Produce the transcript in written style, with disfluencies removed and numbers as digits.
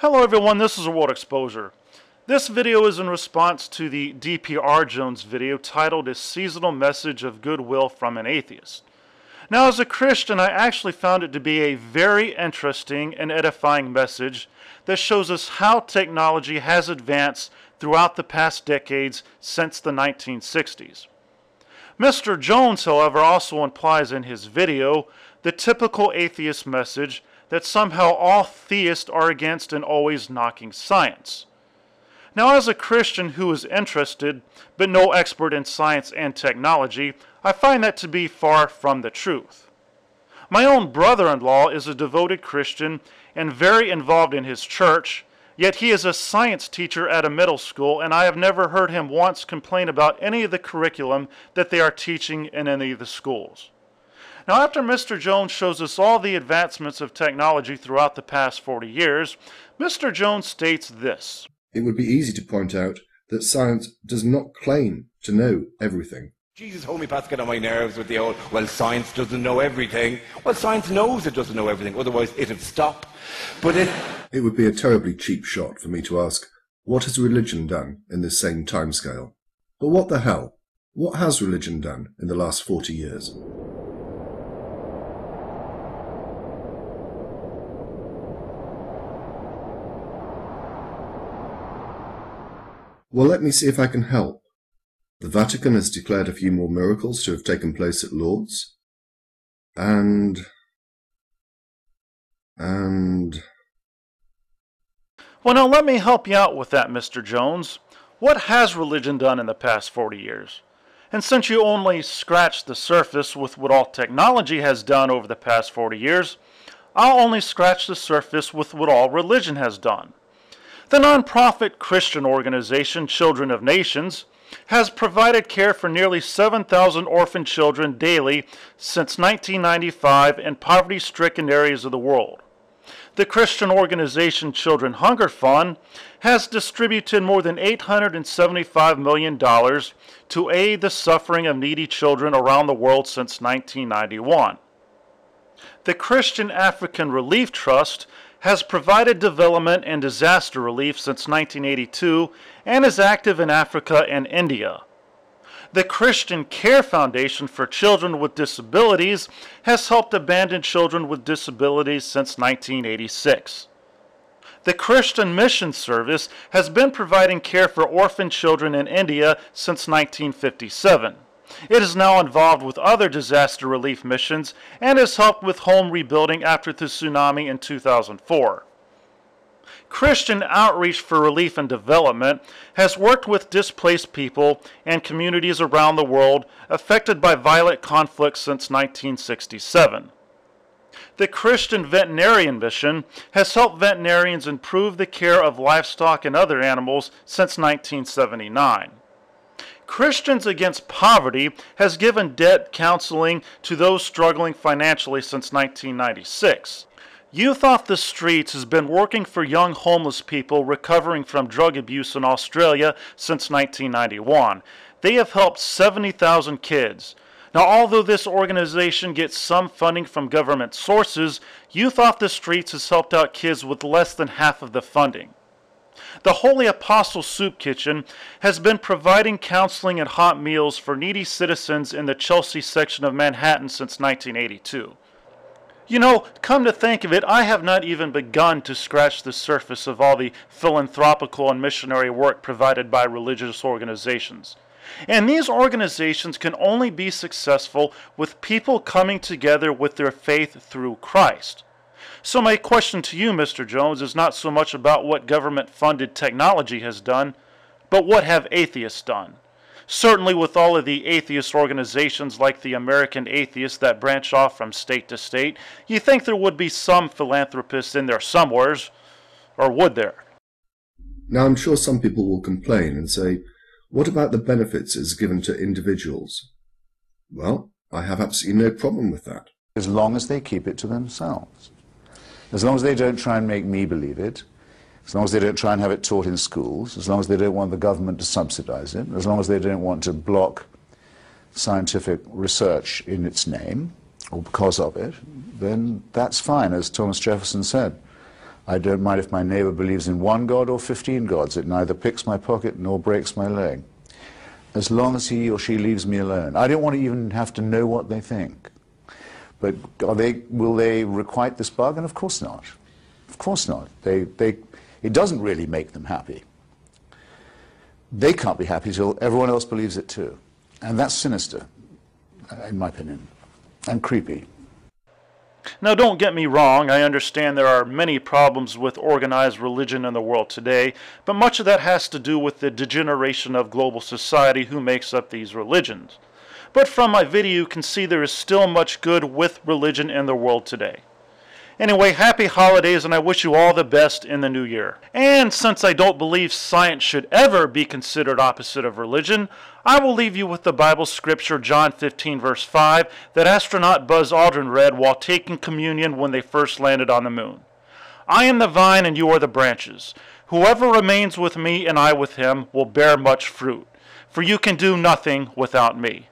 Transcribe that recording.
Hello everyone, this is World Exposure. This video is in response to the Dprjones video titled A Seasonal Message of Goodwill from an Atheist. Now as a Christian, I actually found it to be a very interesting and edifying message that shows us how technology has advanced throughout the past decades since the 1960s. Mr. Jones, however, also implies in his video the typical atheist message that somehow all theists are against and always knocking science. Now, as a Christian who is interested, but no expert in science and technology, I find that to be far from the truth. My own brother-in-law is a devoted Christian and very involved in his church, yet he is a science teacher at a middle school, and I have never heard him once complain about any of the curriculum that they are teaching in any of the schools. Now, after Mr. Jones shows us all the advancements of technology throughout the past 40 years, Mr. Jones states this. It would be easy to point out that science does not claim to know everything. Jesus, homeopaths get on my nerves with the old, well, science doesn't know everything. Well, science knows it doesn't know everything, otherwise it'd stop. But it would be a terribly cheap shot for me to ask, what has religion done in this same timescale? But what the hell? What has religion done in the last 40 years? Well, let me see if I can help. The Vatican has declared a few more miracles to have taken place at Lourdes. And... Well, now let me help you out with that, Mr. Jones. What has religion done in the past 40 years? And since you only scratched the surface with what all technology has done over the past 40 years, I'll only scratch the surface with what all religion has done. The nonprofit Christian organization Children of Nations has provided care for nearly 7,000 orphan children daily since 1995 in poverty-stricken areas of the world. The Christian organization Children Hunger Fund has distributed more than $875 million to aid the suffering of needy children around the world since 1991. The Christian African Relief Trust has provided development and disaster relief since 1982 and is active in Africa and India. The Christian Care Foundation for Children with Disabilities has helped abandoned children with disabilities since 1986. The Christian Mission Service has been providing care for orphan children in India since 1957. It is now involved with other disaster relief missions and has helped with home rebuilding after the tsunami in 2004. Christian Outreach for Relief and Development has worked with displaced people and communities around the world affected by violent conflict since 1967. The Christian Veterinarian Mission has helped veterinarians improve the care of livestock and other animals since 1979. Christians Against Poverty has given debt counseling to those struggling financially since 1996. Youth Off the Streets has been working for young homeless people recovering from drug abuse in Australia since 1991. They have helped 70,000 kids. Now, although this organization gets some funding from government sources, Youth Off the Streets has helped out kids with less than half of the funding. The Holy Apostle Soup Kitchen has been providing counseling and hot meals for needy citizens in the Chelsea section of Manhattan since 1982. You know, come to think of it, I have not even begun to scratch the surface of all the philanthropical and missionary work provided by religious organizations. And these organizations can only be successful with people coming together with their faith through Christ. So my question to you, Mr. Jones, is not so much about what government-funded technology has done, but what have atheists done? Certainly with all of the atheist organizations like the American Atheists that branch off from state to state, you think there would be some philanthropists in there somewheres, or would there? Now I'm sure some people will complain and say, what about the benefits it's given to individuals? Well, I have absolutely no problem with that. As long as they keep it to themselves. As long as they don't try and make me believe it, as long as they don't try and have it taught in schools, as long as they don't want the government to subsidize it, as long as they don't want to block scientific research in its name, or because of it, then that's fine, as Thomas Jefferson said. I don't mind if my neighbor believes in one God or 15 gods. It neither picks my pocket nor breaks my leg, as long as he or she leaves me alone. I don't want to even have to know what they think. But will they requite this bargain? Of course not. Of course not. It doesn't really make them happy. They can't be happy till everyone else believes it too. And that's sinister, in my opinion, and creepy. Now, don't get me wrong, I understand there are many problems with organized religion in the world today, but much of that has to do with the degeneration of global society who makes up these religions. But from my video, you can see there is still much good with religion in the world today. Anyway, happy holidays, and I wish you all the best in the new year. And since I don't believe science should ever be considered opposite of religion, I will leave you with the Bible scripture, John 15, verse 5, that astronaut Buzz Aldrin read while taking communion when they first landed on the moon. I am the vine and you are the branches. Whoever remains with me and I with him will bear much fruit, for you can do nothing without me.